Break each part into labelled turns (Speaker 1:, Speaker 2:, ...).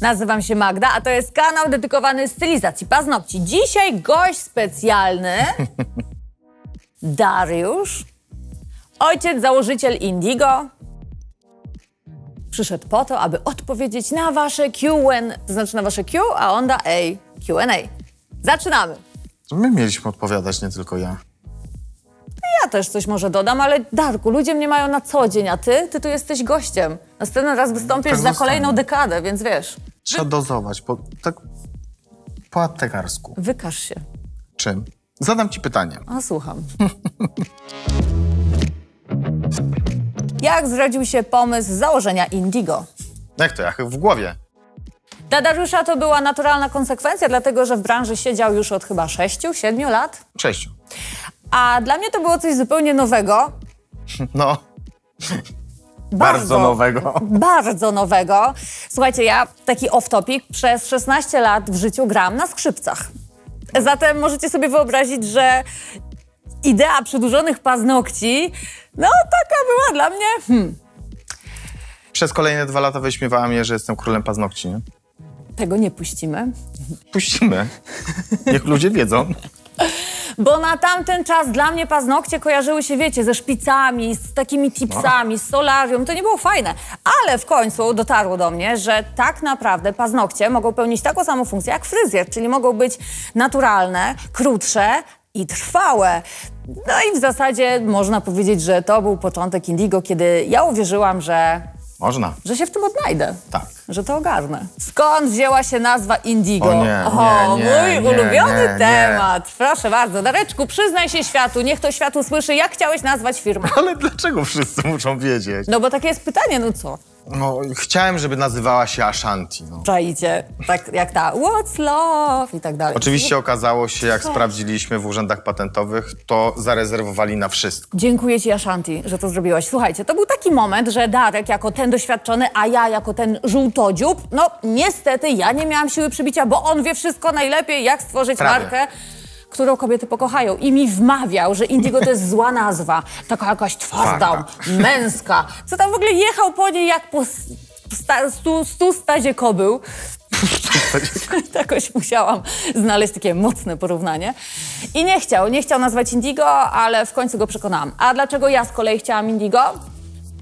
Speaker 1: Nazywam się Magda, a to jest kanał dedykowany stylizacji paznokci. Dzisiaj gość specjalny, Dariusz, ojciec, założyciel Indigo. Przyszedł po to, aby odpowiedzieć na wasze Q&A, to znaczy na wasze Q, a on da Q&A. Zaczynamy.
Speaker 2: My mieliśmy odpowiadać, nie tylko ja.
Speaker 1: Ja też coś może dodam, ale Darku, ludzie mnie mają na co dzień, a ty tu jesteś gościem. Następny raz wystąpisz za kolejną dekadę, więc wiesz.
Speaker 2: Trzeba dozować, tak po aptekarsku.
Speaker 1: Wykaż się.
Speaker 2: Czym? Zadam ci pytanie.
Speaker 1: A słucham. Jak zrodził się pomysł założenia Indigo?
Speaker 2: Jak to? Jak w głowie?
Speaker 1: Dla Dariusza to była naturalna konsekwencja, dlatego że w branży siedział już od chyba 6-7 lat.
Speaker 2: 6.
Speaker 1: A dla mnie to było coś zupełnie nowego.
Speaker 2: No. Bardzo nowego.
Speaker 1: Bardzo nowego. Słuchajcie, ja, taki off-topic, przez 16 lat w życiu grałam na skrzypcach. Zatem możecie sobie wyobrazić, że idea przedłużonych paznokci, no taka była dla mnie...
Speaker 2: Przez kolejne 2 lata wyśmiewała mnie, że jestem królem paznokci, nie?
Speaker 1: Tego nie puścimy.
Speaker 2: Puścimy. Niech ludzie wiedzą.
Speaker 1: Bo na tamten czas dla mnie paznokcie kojarzyły się, wiecie, ze szpicami, z takimi tipsami, z solarium. To nie było fajne. Ale w końcu dotarło do mnie, że tak naprawdę paznokcie mogą pełnić taką samą funkcję jak fryzjer, czyli mogą być naturalne, krótsze i trwałe. No i w zasadzie można powiedzieć, że to był początek Indigo, kiedy ja uwierzyłam, że się w tym odnajdę.
Speaker 2: Tak.
Speaker 1: Że to ogarnę. Skąd wzięła się nazwa Indigo?
Speaker 2: O nie,
Speaker 1: mój ulubiony temat. Proszę bardzo, Dareczku, przyznaj się światu, niech to świat usłyszy, jak chciałeś nazwać firmę.
Speaker 2: Ale dlaczego wszyscy muszą wiedzieć?
Speaker 1: No bo takie jest pytanie, no co?
Speaker 2: No, chciałem, żeby nazywała się Ashanti. No.
Speaker 1: Czajcie, tak jak ta What's Love i tak dalej.
Speaker 2: Oczywiście okazało się, jak sprawdziliśmy w urzędach patentowych, to zarezerwowali na wszystko.
Speaker 1: Dziękuję ci, Ashanti, że to zrobiłaś. Słuchajcie, to był taki moment, że Darek jako ten doświadczony, a ja jako ten żółtodziób, no niestety ja nie miałam siły przybicia, bo on wie wszystko najlepiej, jak stworzyć markę, którą kobiety pokochają. I mi wmawiał, że Indigo to jest zła nazwa. Taka jakaś twarda, męska. Co tam w ogóle jechał po niej jak po stu stadzie kobył. Jakoś musiałam znaleźć takie mocne porównanie. I nie chciał nazwać Indigo, ale w końcu go przekonałam. A dlaczego ja z kolei chciałam Indigo?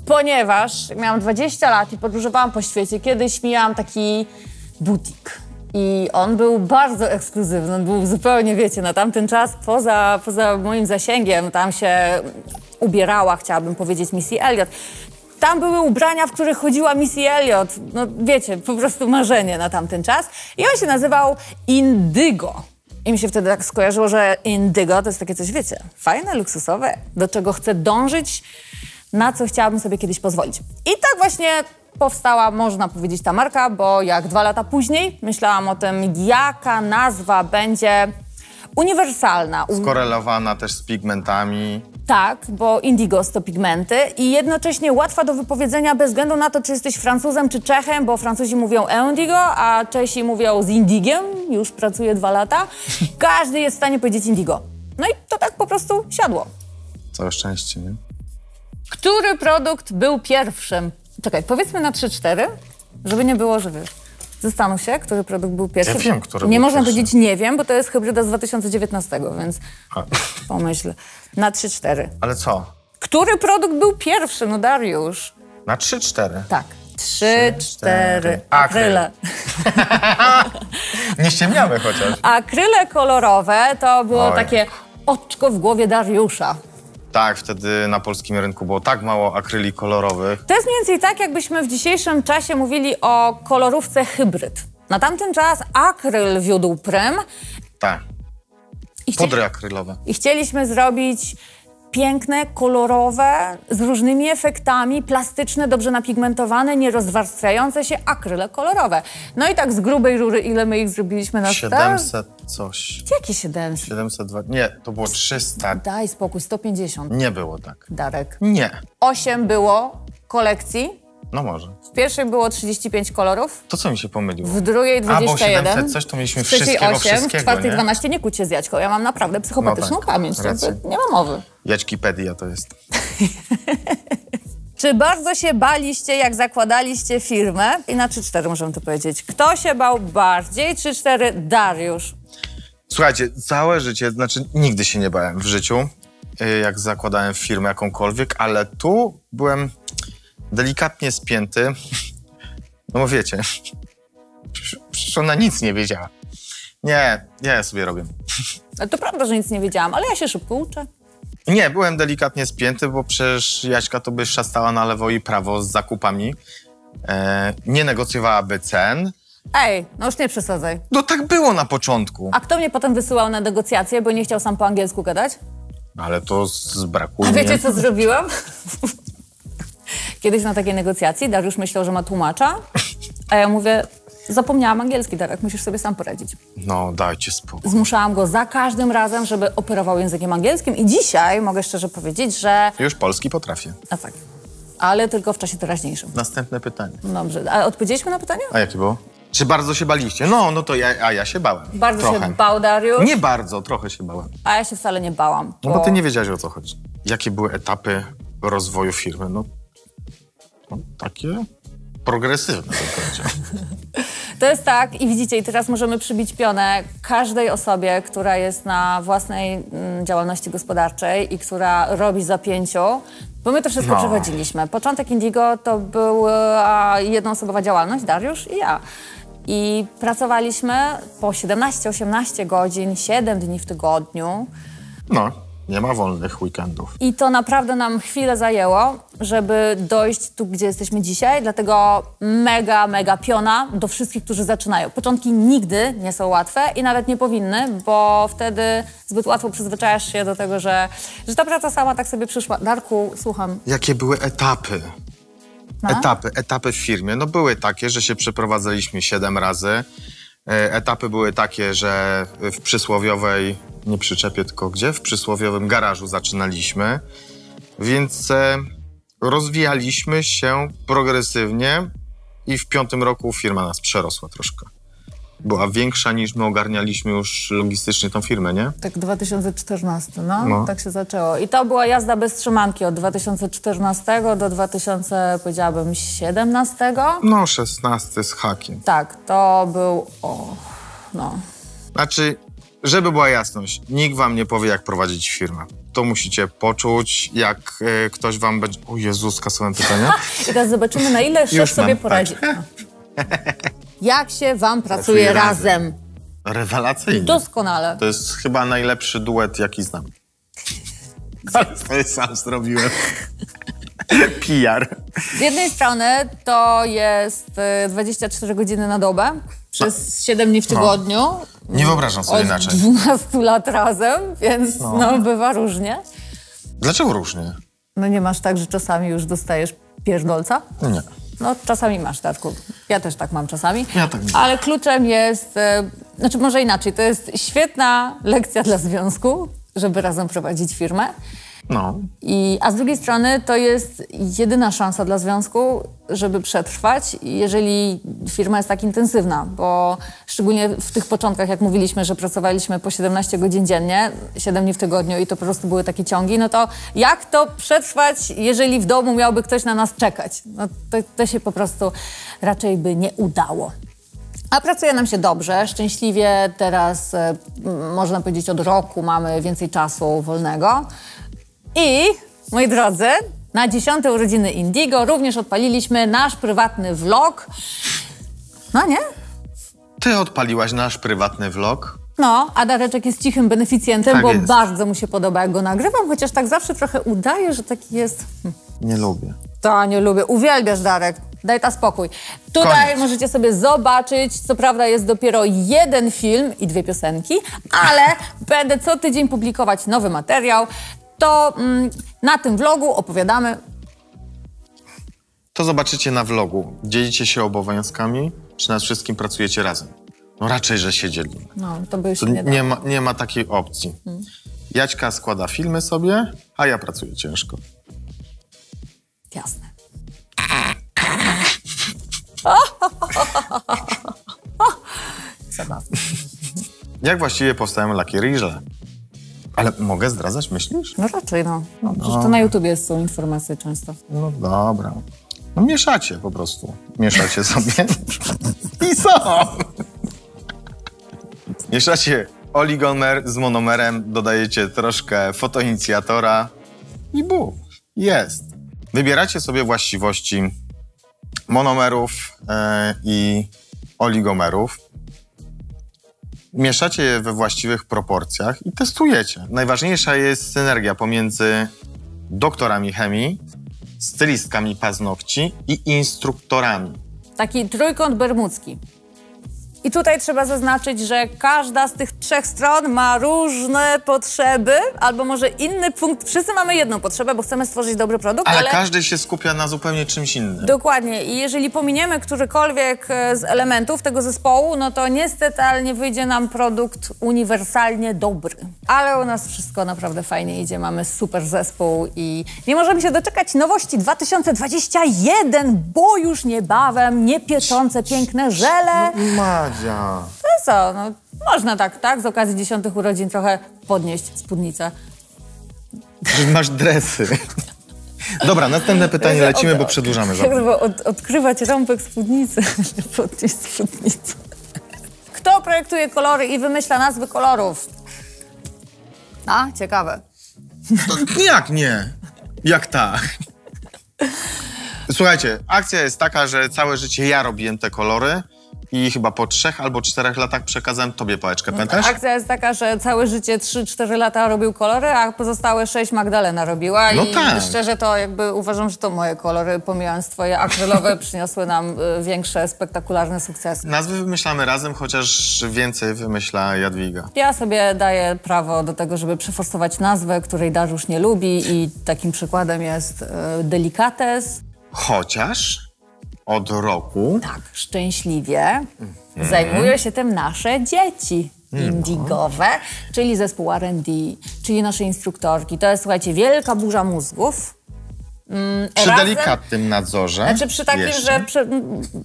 Speaker 1: Ponieważ miałam 20 lat i podróżowałam po świecie. Kiedyś miałam taki butik. I on był bardzo ekskluzywny, on był zupełnie, wiecie, na tamten czas poza moim zasięgiem. Tam się ubierała, chciałabym powiedzieć, Missy Elliott. Tam były ubrania, w których chodziła Missy Elliott. No wiecie, po prostu marzenie na tamten czas. I on się nazywał Indigo. I mi się wtedy tak skojarzyło, że Indigo to jest takie coś, wiecie, fajne, luksusowe, do czego chcę dążyć, na co chciałabym sobie kiedyś pozwolić. I tak właśnie powstała, można powiedzieć, ta marka, bo jak 2 lata później myślałam o tym, jaka nazwa będzie uniwersalna.
Speaker 2: Skorelowana też z pigmentami.
Speaker 1: Tak, bo Indigo to pigmenty i jednocześnie łatwa do wypowiedzenia bez względu na to, czy jesteś Francuzem czy Czechem, bo Francuzi mówią Indigo, a Czesi mówią z Indigiem, już pracuję 2 lata. Każdy jest w stanie powiedzieć Indigo. No i to tak po prostu siadło.
Speaker 2: Całe szczęście, nie?
Speaker 1: Który produkt był pierwszym? Czekaj, powiedzmy na 3-4, żeby nie było, że wiesz. Zastanów się, który produkt był pierwszy.
Speaker 2: Ja wiem, który
Speaker 1: nie
Speaker 2: był
Speaker 1: można
Speaker 2: pierwszy.
Speaker 1: powiedzieć nie wiem, bo to jest hybryda z 2019, więc pomyśl. Na 3-4.
Speaker 2: Ale co?
Speaker 1: Który produkt był pierwszy, no Dariusz?
Speaker 2: Na 3-4.
Speaker 1: Tak. 3-4. Akryle.
Speaker 2: Nie ściemniamy chociaż.
Speaker 1: Akryle kolorowe to było takie oczko w głowie Dariusza.
Speaker 2: Tak, wtedy na polskim rynku było tak mało akryli kolorowych.
Speaker 1: To jest mniej więcej tak, jakbyśmy w dzisiejszym czasie mówili o kolorówce hybryd. Na tamten czas akryl wiódł prym.
Speaker 2: Tak. Pudry akrylowe.
Speaker 1: I chcieliśmy zrobić piękne, kolorowe, z różnymi efektami, plastyczne, dobrze napigmentowane, nierozwarstwiające się akryle kolorowe. No i tak z grubej rury, ile my ich zrobiliśmy na
Speaker 2: 700 coś.
Speaker 1: Jakie 700?
Speaker 2: 702. Nie, to było 300.
Speaker 1: Daj spokój, 150.
Speaker 2: Nie było tak.
Speaker 1: Darek.
Speaker 2: Nie.
Speaker 1: 8 było kolekcji.
Speaker 2: No może.
Speaker 1: W pierwszej było 35 kolorów.
Speaker 2: To co mi się pomyliło?
Speaker 1: W drugiej 21.
Speaker 2: A, bo 700 coś, to mieliśmy
Speaker 1: w trzeciej
Speaker 2: wszystkiego,
Speaker 1: 8, w czwartej
Speaker 2: nie?
Speaker 1: 12. Nie kłóćcie z Jaćką, ja mam naprawdę psychopatyczną pamięć.
Speaker 2: racja.
Speaker 1: Nie ma mowy.
Speaker 2: Jaćkipedia to jest.
Speaker 1: Czy bardzo się baliście, jak zakładaliście firmę? I na 3-4 możemy to powiedzieć. Kto się bał bardziej? 3-4, Dariusz.
Speaker 2: Słuchajcie, całe życie, znaczy nigdy się nie bałem w życiu, jak zakładałem firmę jakąkolwiek, ale tu byłem delikatnie spięty. No bo wiecie, przecież ona nic nie wiedziała. Nie, ja sobie robię.
Speaker 1: To prawda, że nic nie wiedziałam, ale ja się szybko uczę.
Speaker 2: Nie, byłem delikatnie spięty, bo przecież Jaśka to by szastała na lewo i prawo z zakupami. Nie negocjowałaby cen.
Speaker 1: Ej, no już nie przesadzaj.
Speaker 2: No tak było na początku.
Speaker 1: A kto mnie potem wysyłał na negocjacje, bo nie chciał sam po angielsku gadać?
Speaker 2: Ale to z braku
Speaker 1: A wiecie,
Speaker 2: umiejętności.
Speaker 1: co zrobiłam? Kiedyś na takiej negocjacji Dariusz myślał, że ma tłumacza, a ja mówię, zapomniałam angielski, Darek, musisz sobie sam poradzić.
Speaker 2: No, dajcie spokój.
Speaker 1: Zmuszałam go za każdym razem, żeby operował językiem angielskim i dzisiaj mogę szczerze powiedzieć, że...
Speaker 2: Już polski potrafię.
Speaker 1: A tak, ale tylko w czasie teraźniejszym.
Speaker 2: Następne pytanie.
Speaker 1: Dobrze, a odpowiedzieliśmy na pytanie?
Speaker 2: A jakie było? Czy bardzo się baliście? No to ja się bałem.
Speaker 1: Bardzo
Speaker 2: trochę.
Speaker 1: się bał Dariusz,
Speaker 2: Nie bardzo, trochę się bałem.
Speaker 1: a ja się wcale nie bałam.
Speaker 2: No bo ty nie wiedziałeś, o co chodzi. Jakie były etapy rozwoju firmy? No takie progresywne, bym powiedział.
Speaker 1: To jest tak i widzicie, i teraz możemy przybić pionę każdej osobie, która jest na własnej działalności gospodarczej i która robi za 5, bo my to wszystko przechodziliśmy. Początek Indigo to była jednoosobowa działalność, Dariusz i ja. I pracowaliśmy po 17-18 godzin, 7 dni w tygodniu.
Speaker 2: No, nie ma wolnych weekendów.
Speaker 1: I to naprawdę nam chwilę zajęło, żeby dojść tu, gdzie jesteśmy dzisiaj. Dlatego mega piona do wszystkich, którzy zaczynają. Początki nigdy nie są łatwe i nawet nie powinny, bo wtedy zbyt łatwo przyzwyczajasz się do tego, że ta praca sama tak sobie przyszła. Darku, słucham.
Speaker 2: Jakie były etapy?
Speaker 1: No?
Speaker 2: Etapy w firmie. No były takie, że się przeprowadzaliśmy 7 razy. Etapy były takie, że w przysłowiowej, nie przyczepie, tylko gdzie? W przysłowiowym garażu zaczynaliśmy. Więc rozwijaliśmy się progresywnie i w 5. roku firma nas przerosła troszkę. Była większa niż my ogarnialiśmy już logistycznie tą firmę, nie?
Speaker 1: Tak 2014, no, tak się zaczęło. I to była jazda bez trzymanki od 2014 do 2017.
Speaker 2: No, 16 z hakiem.
Speaker 1: Tak, to był,
Speaker 2: Znaczy, żeby była jasność, nikt wam nie powie, jak prowadzić firmę. To musicie poczuć, jak ktoś wam będzie... O Jezus, skasowałem pytania.
Speaker 1: I teraz zobaczymy, na ile szef sobie poradzi. Jak się wam pracuje razem?
Speaker 2: Rewelacyjnie.
Speaker 1: Doskonale.
Speaker 2: To jest chyba najlepszy duet, jaki znam. Ale to sam zrobiłem. PR.
Speaker 1: Z jednej strony to jest 24 godziny na dobę, przez 7 dni w tygodniu.
Speaker 2: Nie wyobrażam sobie inaczej.
Speaker 1: 12 lat razem, więc bywa różnie.
Speaker 2: Dlaczego różnie?
Speaker 1: No nie masz tak, że czasami już dostajesz pierdolca?
Speaker 2: Nie.
Speaker 1: No czasami masz, Darku. Ja też tak mam czasami.
Speaker 2: Ja tak nie.
Speaker 1: Ale kluczem jest, znaczy może inaczej, to jest świetna lekcja dla związku, żeby razem prowadzić firmę.
Speaker 2: No.
Speaker 1: A z drugiej strony to jest jedyna szansa dla związku, żeby przetrwać, jeżeli firma jest tak intensywna, bo szczególnie w tych początkach, jak mówiliśmy, że pracowaliśmy po 17 godzin dziennie, 7 dni w tygodniu i to po prostu były takie ciągi, no to jak to przetrwać, jeżeli w domu miałby ktoś na nas czekać? No to się po prostu raczej by nie udało. A pracuje nam się dobrze, szczęśliwie teraz, można powiedzieć, od roku mamy więcej czasu wolnego. I, moi drodzy, na 10. urodziny Indigo również odpaliliśmy nasz prywatny vlog. No nie?
Speaker 2: Ty odpaliłaś nasz prywatny vlog.
Speaker 1: No, a Dareczek jest cichym beneficjentem,
Speaker 2: Tak
Speaker 1: bo
Speaker 2: jest.
Speaker 1: bardzo mu się podoba, jak go nagrywam, chociaż tak zawsze trochę udaje, że taki jest...
Speaker 2: Nie lubię.
Speaker 1: To nie lubię. Uwielbiasz, Darek. Daj ta spokój. Tutaj
Speaker 2: Koniec.
Speaker 1: możecie sobie zobaczyć, co prawda jest dopiero 1 film i 2 piosenki, ale będę co tydzień publikować nowy materiał. To na tym vlogu opowiadamy.
Speaker 2: To zobaczycie na vlogu. Dzielicie się obowiązkami, czy nad wszystkim pracujecie razem? No raczej, że się dzielimy.
Speaker 1: No, to by już
Speaker 2: To
Speaker 1: nie dało.
Speaker 2: nie ma takiej opcji. Jaćka składa filmy sobie, a ja pracuję ciężko.
Speaker 1: Jasne. Zabawne.
Speaker 2: Jak właściwie powstają Lucky Riże? Ale mogę zdradzać, myślisz?
Speaker 1: No raczej, no. Przecież to na YouTubie są informacje często.
Speaker 2: No dobra. No mieszacie po prostu. Mieszacie sobie i są. Mieszacie oligomer z monomerem, dodajecie troszkę fotoinicjatora i bum, jest. Wybieracie sobie właściwości monomerów i oligomerów. Mieszacie je we właściwych proporcjach i testujecie. Najważniejsza jest synergia pomiędzy doktorami chemii, stylistkami paznokci i instruktorami.
Speaker 1: Taki trójkąt bermudzki. I tutaj trzeba zaznaczyć, że każda z tych trzech stron ma różne potrzeby, albo może inny punkt. Wszyscy mamy jedną potrzebę, bo chcemy stworzyć dobry produkt,
Speaker 2: ale każdy się skupia na zupełnie czymś innym.
Speaker 1: Dokładnie. I jeżeli pominiemy którykolwiek z elementów tego zespołu, no to niestety, ale nie wyjdzie nam produkt uniwersalnie dobry. Ale u nas wszystko naprawdę fajnie idzie, mamy super zespół i nie możemy się doczekać nowości 2021, bo już niebawem niepieczące piękne żele.
Speaker 2: No, Madzia.
Speaker 1: To co, no można tak, z okazji 10 urodzin trochę podnieść spódnicę.
Speaker 2: Masz dresy. Dobra, następne pytanie lecimy, bo przedłużamy.
Speaker 1: Trzeba odkrywać rąbek spódnicy, żeby podnieść spódnicę. Kto projektuje kolory i wymyśla nazwy kolorów? A, ciekawe.
Speaker 2: To jak nie? Jak tak? Słuchajcie, akcja jest taka, że całe życie ja robiłem te kolory i chyba po 3 albo 4 latach przekazałem tobie pałeczkę, pamiętasz?
Speaker 1: Akcja jest taka, że całe życie 3-4 lata robił kolory, a pozostałe 6 Magdalena robiła.
Speaker 2: No
Speaker 1: i
Speaker 2: tak.
Speaker 1: Szczerze to jakby uważam, że to moje kolory, pomijając twoje akrylowe, przyniosły nam większe, spektakularne sukcesy.
Speaker 2: Nazwy wymyślamy razem, chociaż więcej wymyśla Jadwiga.
Speaker 1: Ja sobie daję prawo do tego, żeby przeforsować nazwę, której Dariusz nie lubi i takim przykładem jest Delikates.
Speaker 2: Chociaż od roku...
Speaker 1: Tak, szczęśliwie zajmują się tym nasze dzieci indigowe, czyli zespół R&D, czyli nasze instruktorki. To jest, słuchajcie, wielka burza mózgów.
Speaker 2: Przy delikatnym nadzorze.
Speaker 1: Znaczy przy takim, że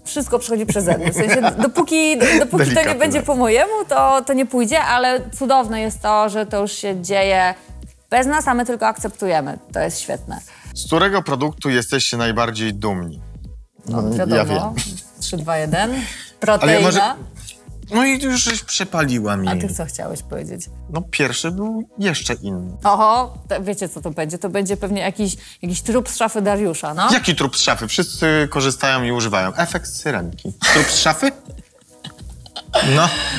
Speaker 1: wszystko przychodzi przeze mnie. W sensie, dopóki to nie będzie po mojemu, to nie pójdzie, ale cudowne jest to, że to już się dzieje bez nas, a my tylko akceptujemy. To jest świetne.
Speaker 2: Z którego produktu jesteście najbardziej dumni?
Speaker 1: No, wiadomo.
Speaker 2: Ja wiem.
Speaker 1: 3, 2, 1. Proteina.
Speaker 2: Ale może... No i już żeś przepaliła mi.
Speaker 1: A ty co chciałeś powiedzieć?
Speaker 2: No pierwszy był jeszcze inny.
Speaker 1: Oho, wiecie co to będzie? To będzie pewnie jakiś trup z szafy Dariusza, no?
Speaker 2: Jaki trup z szafy? Wszyscy korzystają i używają. Efekt syrenki. Trup z szafy?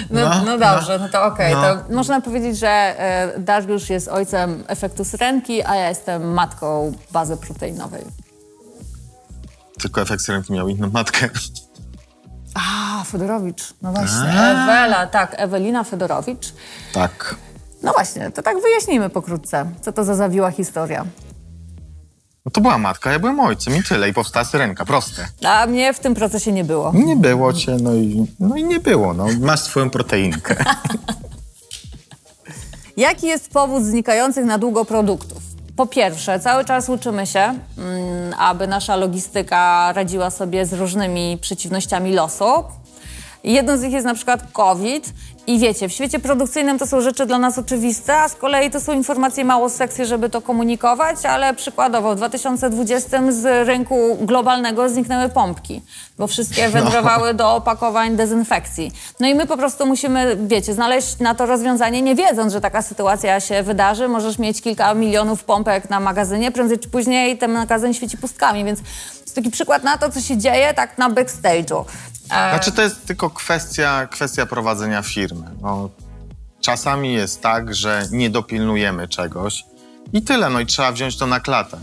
Speaker 1: No dobrze, no to okej. To można powiedzieć, że Dariusz jest ojcem efektu syrenki, a ja jestem matką bazy proteinowej.
Speaker 2: Tylko efekt syrenki miał inną matkę.
Speaker 1: A, Fedorowicz. No właśnie. Ewela, tak, Ewelina Fedorowicz.
Speaker 2: Tak.
Speaker 1: No właśnie, to tak wyjaśnijmy pokrótce, co to za zawiła historia.
Speaker 2: No to była matka, ja byłem ojcem i tyle. I powstała syrenka, proste.
Speaker 1: A mnie w tym procesie nie było.
Speaker 2: Nie było cię, no i nie było. No. Masz swoją proteinkę.
Speaker 1: Jaki jest powód znikających na długo produktów? Po pierwsze, cały czas uczymy się, aby nasza logistyka radziła sobie z różnymi przeciwnościami losu. Jedną z nich jest na przykład COVID. I wiecie, w świecie produkcyjnym to są rzeczy dla nas oczywiste, a z kolei to są informacje mało sexy, żeby to komunikować, ale przykładowo w 2020 z rynku globalnego zniknęły pompki, bo wszystkie wędrowały do opakowań dezynfekcji. No i my po prostu musimy, wiecie, znaleźć na to rozwiązanie, nie wiedząc, że taka sytuacja się wydarzy. Możesz mieć kilka milionów pompek na magazynie, prędzej czy później ten magazyn świeci pustkami, więc to jest taki przykład na to, co się dzieje tak na backstage'u.
Speaker 2: Znaczy to jest tylko kwestia prowadzenia firmy. No, czasami jest tak, że nie dopilnujemy czegoś i tyle, no i trzeba wziąć to na klatę.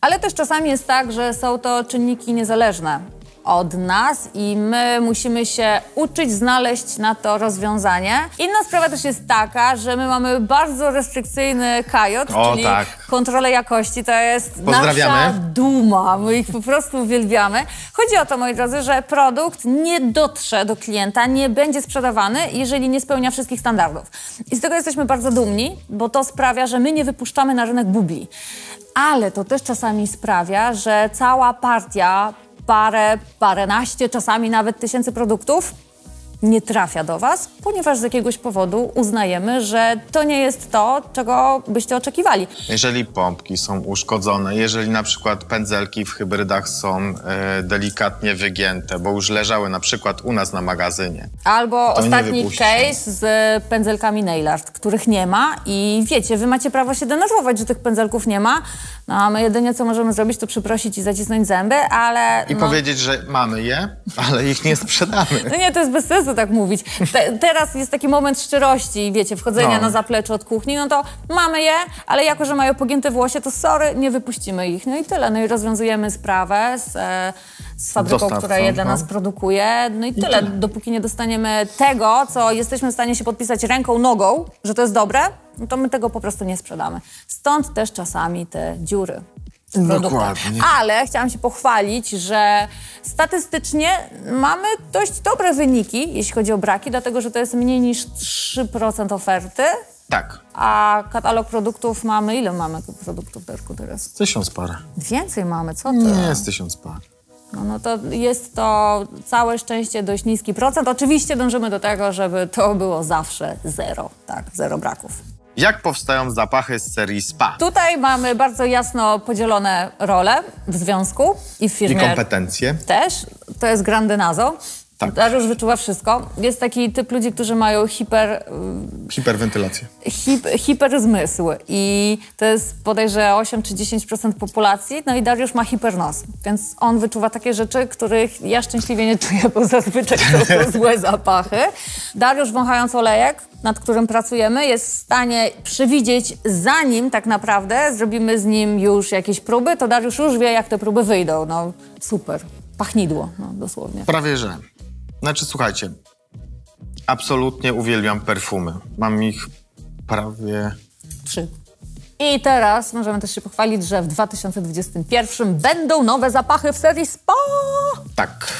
Speaker 1: Ale też czasami jest tak, że są to czynniki niezależne od nas i my musimy się uczyć znaleźć na to rozwiązanie. Inna sprawa też jest taka, że my mamy bardzo restrykcyjny KAJOT, czyli kontrolę jakości. To jest nasza duma. My ich po prostu uwielbiamy. Chodzi o to, moi drodzy, że produkt nie dotrze do klienta, nie będzie sprzedawany, jeżeli nie spełnia wszystkich standardów. I z tego jesteśmy bardzo dumni, bo to sprawia, że my nie wypuszczamy na rynek bubli. Ale to też czasami sprawia, że cała partia, paręnaście, czasami nawet tysięcy produktów nie trafia do was, ponieważ z jakiegoś powodu uznajemy, że to nie jest to, czego byście oczekiwali.
Speaker 2: Jeżeli pompki są uszkodzone, jeżeli na przykład pędzelki w hybrydach są delikatnie wygięte, bo już leżały na przykład u nas na magazynie.
Speaker 1: Albo ostatni case z pędzelkami nail art, których nie ma i wiecie, wy macie prawo się denerwować, że tych pędzelków nie ma, no a my jedynie co możemy zrobić, to przyprosić i zacisnąć zęby, ale...
Speaker 2: I powiedzieć, że mamy je, ale ich nie sprzedamy.
Speaker 1: No nie, to jest bez sensu tak mówić. Teraz jest taki moment szczerości, wiecie, wchodzenia na zaplecze od kuchni, no to mamy je, ale jako, że mają pogięte włosie, to sorry, nie wypuścimy ich. No i tyle. No i rozwiązujemy sprawę z fabryką, która je dla nas produkuje. No i tyle. Dopóki nie dostaniemy tego, co jesteśmy w stanie się podpisać ręką, nogą, że to jest dobre, no to my tego po prostu nie sprzedamy. Stąd też czasami te dziury.
Speaker 2: Dokładnie.
Speaker 1: Ale chciałam się pochwalić, że statystycznie mamy dość dobre wyniki, jeśli chodzi o braki, dlatego że to jest mniej niż 3% oferty.
Speaker 2: Tak.
Speaker 1: A katalog produktów mamy... Ile mamy produktów, Darku, teraz?
Speaker 2: 1000 parę.
Speaker 1: Więcej mamy, co ty?
Speaker 2: Nie jest 1000 par.
Speaker 1: No to jest to całe szczęście dość niski procent. Oczywiście dążymy do tego, żeby to było zawsze zero. Tak, zero braków.
Speaker 2: Jak powstają zapachy z serii spa?
Speaker 1: Tutaj mamy bardzo jasno podzielone role w związku i w firmie.
Speaker 2: I kompetencje.
Speaker 1: Też. To jest grande naso.
Speaker 2: Tak.
Speaker 1: Dariusz wyczuwa wszystko. Jest taki typ ludzi, którzy mają
Speaker 2: hiperwentylację.
Speaker 1: Hiperzmysł i to jest bodajże 8 czy 10% populacji, no i Dariusz ma hipernos, więc on wyczuwa takie rzeczy, których ja szczęśliwie nie czuję, bo zazwyczaj są to złe zapachy. Dariusz, wąchając olejek, nad którym pracujemy, jest w stanie przewidzieć, zanim tak naprawdę zrobimy z nim już jakieś próby, to Dariusz już wie, jak te próby wyjdą. No super. Pachnidło, no dosłownie.
Speaker 2: Prawie że. Znaczy, słuchajcie, absolutnie uwielbiam perfumy. Mam ich prawie
Speaker 1: 3. I teraz możemy też się pochwalić, że w 2021 będą nowe zapachy w serii spa.
Speaker 2: Tak.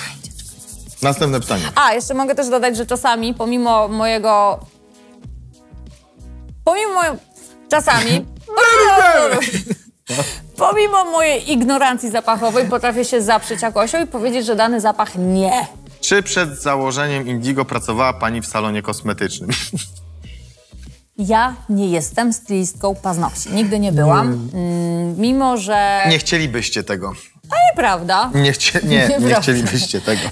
Speaker 2: Następne pytanie.
Speaker 1: A, jeszcze mogę też dodać, że czasami, czasami... Pomimo mojej ignorancji zapachowej potrafię się zaprzeć jakosią i powiedzieć, że dany zapach nie.
Speaker 2: Czy przed założeniem Indigo pracowała pani w salonie kosmetycznym?
Speaker 1: Ja nie jestem stylistką paznokci. Nigdy nie byłam. Mimo, że...
Speaker 2: Nie chcielibyście tego.
Speaker 1: A nieprawda.
Speaker 2: Nie chcielibyście tego.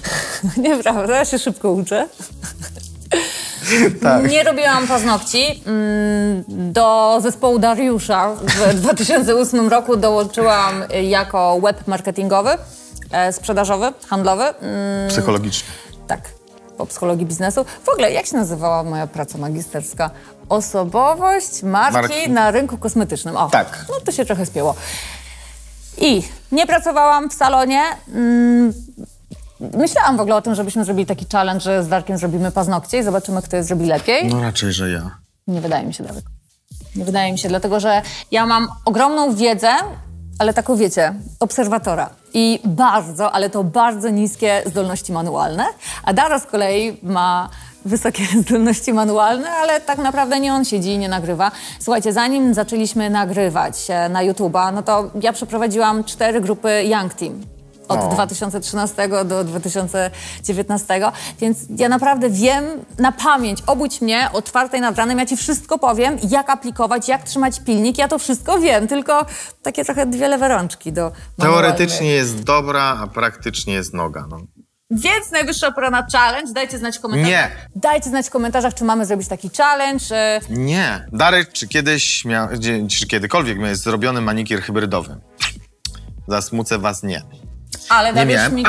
Speaker 1: Nieprawda, ja się szybko uczę.
Speaker 2: Tak.
Speaker 1: Nie robiłam paznokci. Do zespołu Dariusza w 2008 roku dołączyłam jako web marketingowy, sprzedażowy, handlowy.
Speaker 2: Psychologiczny.
Speaker 1: Tak, po psychologii biznesu. W ogóle, jak się nazywała moja praca magisterska? Osobowość marki na rynku kosmetycznym. O,
Speaker 2: tak.
Speaker 1: No to się trochę spięło. I nie pracowałam w salonie. Myślałam w ogóle o tym, żebyśmy zrobili taki challenge, że z Darkiem zrobimy paznokcie i zobaczymy, kto je zrobi lepiej.
Speaker 2: No raczej, że ja.
Speaker 1: Nie wydaje mi się, Darek. Nie wydaje mi się, dlatego że ja mam ogromną wiedzę, ale taką, wiecie, obserwatora. I bardzo, ale to bardzo niskie zdolności manualne. A Dara z kolei ma wysokie zdolności manualne, ale tak naprawdę nie on siedzi i nie nagrywa. Słuchajcie, zanim zaczęliśmy nagrywać na YouTube'a, no to ja przeprowadziłam 4 grupy Young Team. Od 2013 do 2019, więc ja naprawdę wiem na pamięć, obudź mnie o 4 nad ranem, ja ci wszystko powiem, jak aplikować, jak trzymać pilnik, ja to wszystko wiem, tylko takie trochę 2 lewe rączki do
Speaker 2: teoretycznie jest dobra, a praktycznie jest noga. No.
Speaker 1: Więc najwyższa pora na challenge, dajcie znać w komentarzach.
Speaker 2: Nie.
Speaker 1: Dajcie znać w komentarzach, czy mamy zrobić taki challenge.
Speaker 2: Nie. Darek, czy kiedykolwiek miałeś zrobiony manikier hybrydowy? Zasmucę was, nie.
Speaker 1: Ale
Speaker 2: nie miałem,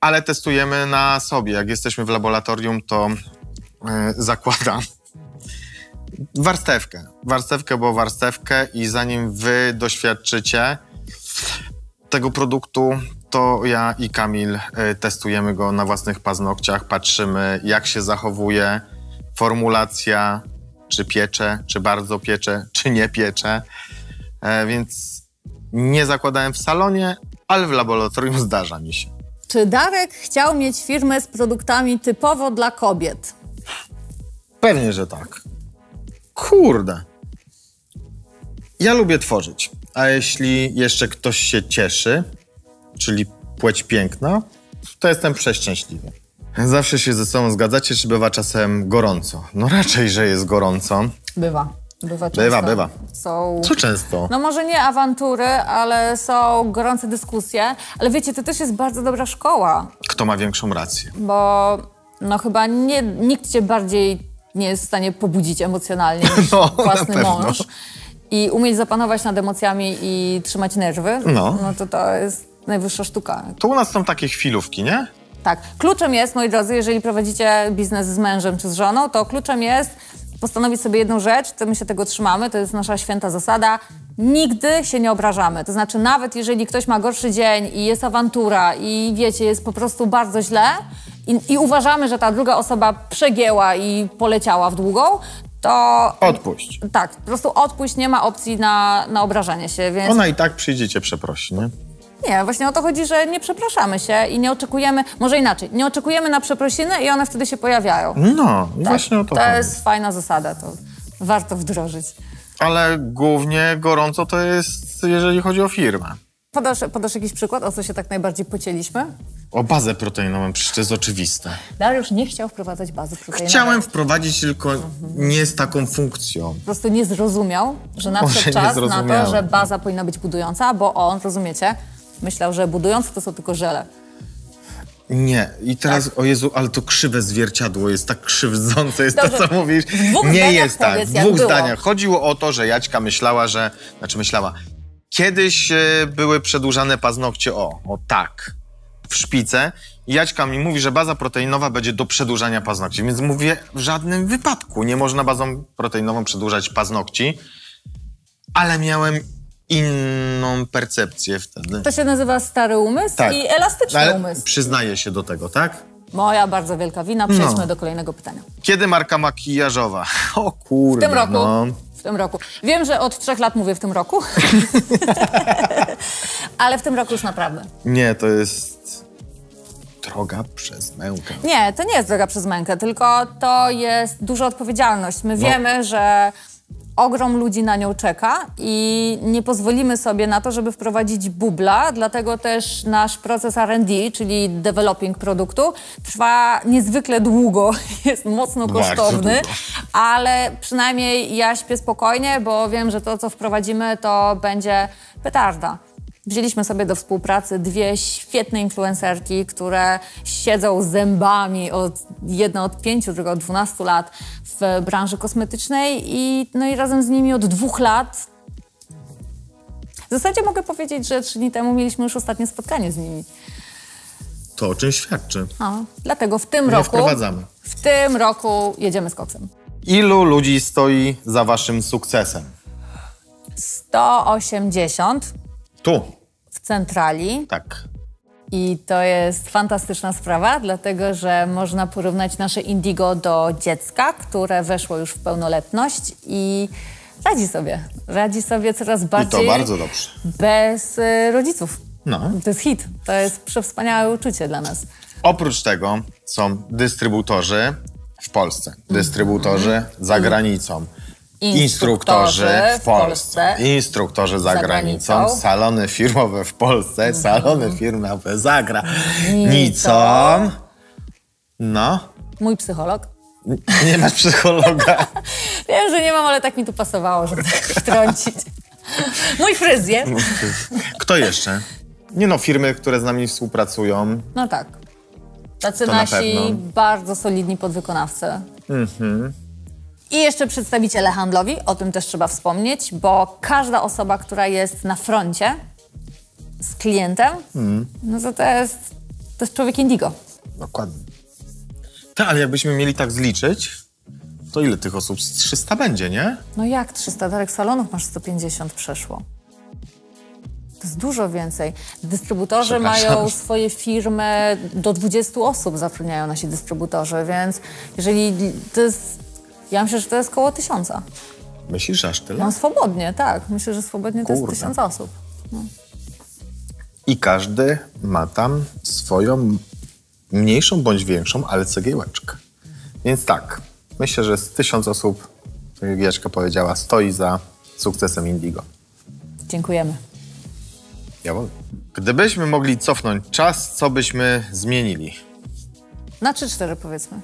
Speaker 2: ale testujemy na sobie. Jak jesteśmy w laboratorium, to zakładam warstewkę i zanim wy doświadczycie tego produktu, to ja i Kamil testujemy go na własnych paznokciach, patrzymy, jak się zachowuje formulacja, czy piecze, czy bardzo piecze, czy nie piecze, więc nie zakładałem w salonie, ale w laboratorium zdarza mi się.
Speaker 1: Czy Darek chciał mieć firmę z produktami typowo dla kobiet?
Speaker 2: Pewnie, że tak. Kurde. Ja lubię tworzyć, a jeśli jeszcze ktoś się cieszy, czyli płeć piękna, to jestem przeszczęśliwy. Zawsze się ze sobą zgadzacie, czy bywa czasem gorąco? No raczej, że jest gorąco.
Speaker 1: Bywa. Bywa często.
Speaker 2: Bywa.
Speaker 1: Są...
Speaker 2: Co często?
Speaker 1: No może nie awantury, ale są gorące dyskusje. Ale wiecie, to też jest bardzo dobra szkoła.
Speaker 2: Kto ma większą rację?
Speaker 1: Bo no chyba nikt cię bardziej nie jest w stanie pobudzić emocjonalnie niż własny mąż. I umieć zapanować nad emocjami i trzymać nerwy, no to jest najwyższa sztuka.
Speaker 2: To u nas są takie chwilówki, nie?
Speaker 1: Tak. Kluczem jest, moi drodzy, jeżeli prowadzicie biznes z mężem czy z żoną, to kluczem jest postanowić sobie jedną rzecz, to my się tego trzymamy, to jest nasza święta zasada. Nigdy się nie obrażamy. To znaczy nawet jeżeli ktoś ma gorszy dzień i jest awantura i wiecie, jest po prostu bardzo źle i uważamy, że ta druga osoba przegięła i poleciała w długą, to...
Speaker 2: Odpuść.
Speaker 1: Tak, po prostu odpuść, nie ma opcji na obrażanie się, więc...
Speaker 2: Ona i tak przyjdzie cię przeprosi, nie?
Speaker 1: Nie, właśnie o to chodzi, że nie przepraszamy się i nie oczekujemy, może inaczej, nie oczekujemy na przeprosiny i one wtedy się pojawiają.
Speaker 2: No,
Speaker 1: Tak,
Speaker 2: właśnie o to
Speaker 1: to
Speaker 2: chodzi.
Speaker 1: jest fajna zasada, to warto wdrożyć.
Speaker 2: Ale głównie gorąco to jest, jeżeli chodzi o firmę.
Speaker 1: Podasz jakiś przykład, o co się tak najbardziej pocięliśmy?
Speaker 2: O bazę proteinową, przecież to jest oczywiste.
Speaker 1: Dariusz nie chciał wprowadzać bazy proteinowej.
Speaker 2: Chciałem wprowadzić, tylko nie z taką funkcją.
Speaker 1: Po prostu nie zrozumiał, że nadszedł czas na to, że baza powinna być budująca, bo on, rozumiecie, myślał, że budujące to są tylko żele.
Speaker 2: Nie. I teraz, tak? O Jezu, ale to krzywe zwierciadło jest tak krzywdzące, jest dobrze, to, co mówisz. Nie jest tak. W dwóch zdaniach. Chodziło o to, że Jaćka myślała, że... Kiedyś były przedłużane paznokcie, o tak, w szpice. I Jaćka mi mówi, że baza proteinowa będzie do przedłużania paznokci. Więc mówię, w żadnym wypadku nie można bazą proteinową przedłużać paznokci. Ale miałem inną percepcję wtedy.
Speaker 1: To się nazywa stary umysł i elastyczny umysł.
Speaker 2: Przyznaję się do tego, tak?
Speaker 1: Moja bardzo wielka wina. Przejdźmy do kolejnego pytania.
Speaker 2: Kiedy marka makijażowa? O kurde,
Speaker 1: w tym roku. W tym roku. Wiem, że od 3 lat mówię w tym roku. Ale w tym roku już naprawdę.
Speaker 2: Nie, to jest droga przez mękę.
Speaker 1: Nie, to nie jest droga przez mękę, tylko to jest duża odpowiedzialność. My wiemy, że ogrom ludzi na nią czeka i nie pozwolimy sobie na to, żeby wprowadzić bubla, dlatego też nasz proces R&D, czyli developing produktu, trwa niezwykle długo, jest mocno kosztowny, ale przynajmniej ja śpię spokojnie, bo wiem, że to, co wprowadzimy, to będzie petarda. Wzięliśmy sobie do współpracy 2 świetne influencerki, które siedzą zębami, jedna od 5, druga od 12 lat w branży kosmetycznej i razem z nimi od 2 lat. W zasadzie mogę powiedzieć, że 3 dni temu mieliśmy już ostatnie spotkanie z nimi.
Speaker 2: To o czym świadczy?
Speaker 1: Dlatego w tym roku
Speaker 2: wprowadzamy.
Speaker 1: W tym roku jedziemy z koksem.
Speaker 2: Ilu ludzi stoi za waszym sukcesem?
Speaker 1: 180.
Speaker 2: Tu.
Speaker 1: W centrali.
Speaker 2: Tak.
Speaker 1: I to jest fantastyczna sprawa, dlatego że można porównać nasze Indigo do dziecka, które weszło już w pełnoletność i radzi sobie coraz bardziej.
Speaker 2: I to bardzo dobrze.
Speaker 1: Bez rodziców.
Speaker 2: No.
Speaker 1: To jest hit, to jest przewspaniałe uczucie dla nas.
Speaker 2: Oprócz tego są dystrybutorzy w Polsce, dystrybutorzy za granicą. Instruktorzy w Polsce, instruktorzy za granicą, salony firmowe w Polsce, salony firmowe za granicą. No.
Speaker 1: Mój psycholog.
Speaker 2: Nie masz psychologa.
Speaker 1: Wiem, że nie mam, ale tak mi tu pasowało, żeby wtrącić. Mój fryzjer.
Speaker 2: Kto jeszcze? Nie no, firmy, które z nami współpracują.
Speaker 1: No tak. Tacy nasi bardzo solidni podwykonawcy. I jeszcze przedstawiciele handlowi, o tym też trzeba wspomnieć, bo każda osoba, która jest na froncie z klientem, no to jest człowiek Indigo.
Speaker 2: Dokładnie. Tak, ale jakbyśmy mieli tak zliczyć, to ile tych osób? Z 300 będzie, nie?
Speaker 1: No jak 300? Darek, salonów masz 150 przeszło. To jest dużo więcej. Dystrybutorzy mają swoje firmy, do 20 osób zatrudniają nasi dystrybutorzy, więc jeżeli to jest... Ja myślę, że to jest koło 1000.
Speaker 2: Myślisz, aż tyle?
Speaker 1: No swobodnie, tak. Myślę, że swobodnie to jest 1000 osób. No.
Speaker 2: I każdy ma tam swoją mniejszą bądź większą, ale cegiełeczkę. Więc tak, myślę, że z 1000 osób, tak jak Jaćka powiedziała, stoi za sukcesem Indigo.
Speaker 1: Dziękujemy.
Speaker 2: Ja wolę. Gdybyśmy mogli cofnąć czas, co byśmy zmienili?
Speaker 1: Na 3-4 powiedzmy.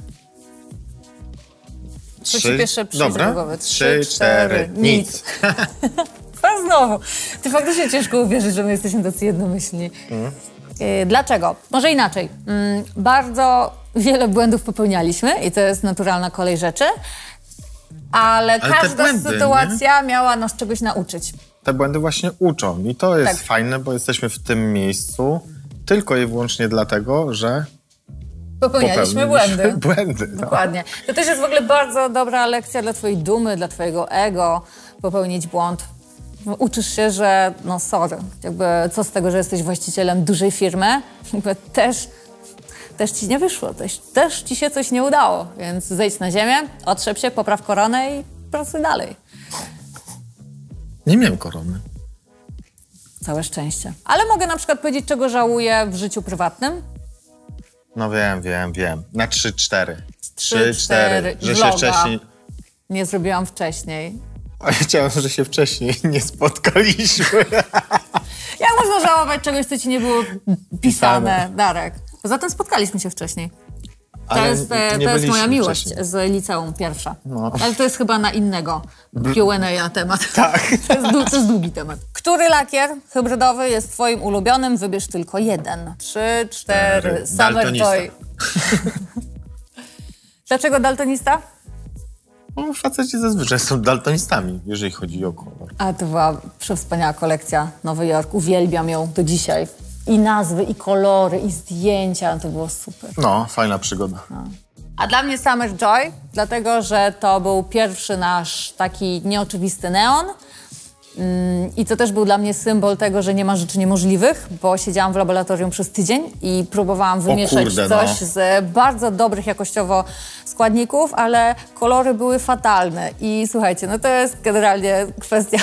Speaker 1: Co ci
Speaker 2: 3,
Speaker 1: pierwsze przyjdzie
Speaker 2: dobra.
Speaker 1: do głowy?
Speaker 2: 3, 4, nic.
Speaker 1: A znowu. Ty faktycznie ciężko uwierzyć, że my jesteśmy tacy jednomyślni. Dlaczego? Może inaczej. Bardzo wiele błędów popełnialiśmy i to jest naturalna kolej rzeczy, ale
Speaker 2: te
Speaker 1: każda
Speaker 2: błędy,
Speaker 1: sytuacja miała nas czegoś nauczyć.
Speaker 2: Te błędy właśnie uczą i to jest
Speaker 1: Tak.
Speaker 2: fajne, bo jesteśmy w tym miejscu tylko i wyłącznie dlatego, że
Speaker 1: Popełnialiśmy błędy.
Speaker 2: błędy. No.
Speaker 1: Dokładnie. To też jest w ogóle bardzo dobra lekcja dla twojej dumy, dla twojego ego, popełnić błąd. Uczysz się, że no sorry, jakby co z tego, że jesteś właścicielem dużej firmy, jakby też ci nie wyszło, też ci się coś nie udało, więc zejdź na ziemię, otrzep się, popraw koronę i pracuj dalej.
Speaker 2: Nie miałem korony.
Speaker 1: Całe szczęście. Ale mogę na przykład powiedzieć, czego żałuję w życiu prywatnym.
Speaker 2: No wiem. Na 3, 4.
Speaker 1: 3, 4.
Speaker 2: Że się
Speaker 1: Vloga
Speaker 2: wcześniej...
Speaker 1: nie zrobiłam wcześniej.
Speaker 2: A ja chciałem, że się wcześniej nie spotkaliśmy.
Speaker 1: Jak można żałować czegoś, co ci nie było pisane, Darek? Poza tym spotkaliśmy się wcześniej. To
Speaker 2: Ale
Speaker 1: jest
Speaker 2: nie
Speaker 1: moja
Speaker 2: byliśmy
Speaker 1: miłość
Speaker 2: wcześniej.
Speaker 1: z liceum pierwsza.
Speaker 2: No.
Speaker 1: Ale to jest chyba na innego Q&A na temat.
Speaker 2: Tak.
Speaker 1: To jest długi temat. Który lakier hybrydowy jest twoim ulubionym? Wybierz tylko jeden. 3, 4. Summer
Speaker 2: Daltonista.
Speaker 1: Joy. Dlaczego daltonista?
Speaker 2: No, faceci zazwyczaj są daltonistami, jeżeli chodzi o kolor.
Speaker 1: A to była przewspaniała kolekcja Nowy Jork. Uwielbiam ją do dzisiaj. I nazwy, i kolory, i zdjęcia. To było super.
Speaker 2: No, fajna przygoda.
Speaker 1: A dla mnie Summer Joy, dlatego że to był pierwszy nasz taki nieoczywisty neon. I to też był dla mnie symbol tego, że nie ma rzeczy niemożliwych, bo siedziałam w laboratorium przez tydzień i próbowałam wymieszać
Speaker 2: kurde,
Speaker 1: coś
Speaker 2: no.
Speaker 1: z bardzo dobrych jakościowo składników, ale kolory były fatalne. I słuchajcie, no to jest generalnie kwestia,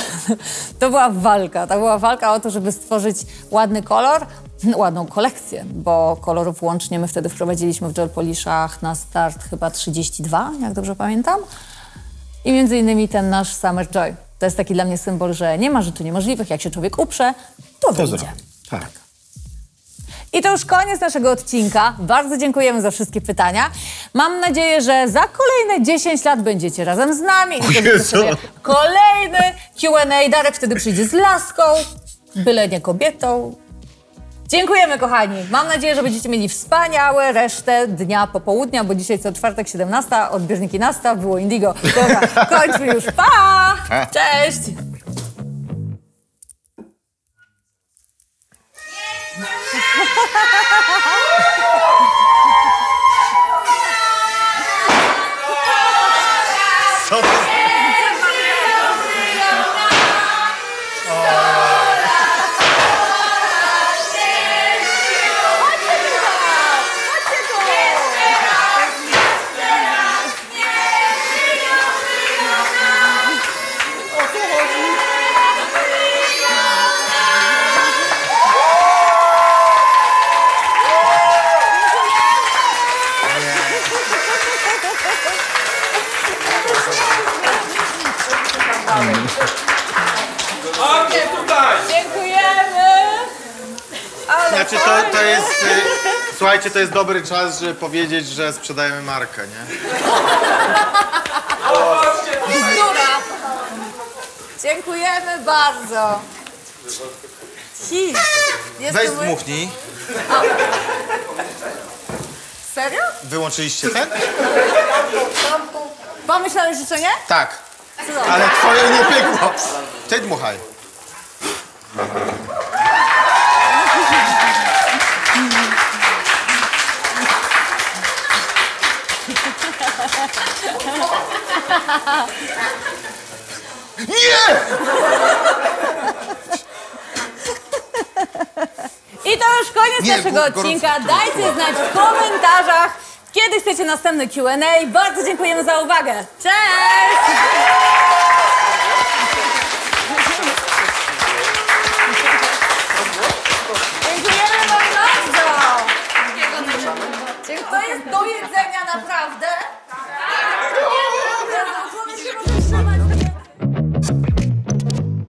Speaker 1: to była walka o to, żeby stworzyć ładny kolor, ładną kolekcję, bo kolorów łącznie my wtedy wprowadziliśmy w gel polishach na start chyba 32, jak dobrze pamiętam. I między innymi ten nasz Summer Joy. To jest taki dla mnie symbol, że nie ma rzeczy niemożliwych. Jak się człowiek uprze, to wyjdzie.
Speaker 2: zrobi. Tak.
Speaker 1: I to już koniec naszego odcinka. Bardzo dziękujemy za wszystkie pytania. Mam nadzieję, że za kolejne 10 lat będziecie razem z nami. I zrobicie
Speaker 2: Jezu.
Speaker 1: sobie kolejny Q&A. Darek wtedy przyjdzie z laską, byle nie kobietą. Dziękujemy, kochani. Mam nadzieję, że będziecie mieli wspaniałe resztę dnia popołudnia, bo dzisiaj co czwartek 17, odbiorniki nastaw, było Indigo. Dobra, kończmy już. Pa! Cześć!
Speaker 2: Co to?
Speaker 1: Dziękujemy! Ale
Speaker 2: Znaczy to jest... Słuchajcie, to jest dobry czas, żeby powiedzieć, że sprzedajemy markę, nie?
Speaker 1: bzdura! Dziękujemy bardzo! Ci!
Speaker 2: Weź dmuchnij.
Speaker 1: Serio?
Speaker 2: Wyłączyliście ten?
Speaker 1: Pomyślałeś życzenie?
Speaker 2: Tak.
Speaker 1: Cudownie.
Speaker 2: Ale twoje nie pykło. Ty dmuchaj. Nie!
Speaker 1: I to już koniec
Speaker 2: Nie,
Speaker 1: naszego
Speaker 2: gorąco.
Speaker 1: odcinka. Dajcie znać w komentarzach, kiedy chcecie następny Q&A. Bardzo dziękujemy za uwagę. Cześć!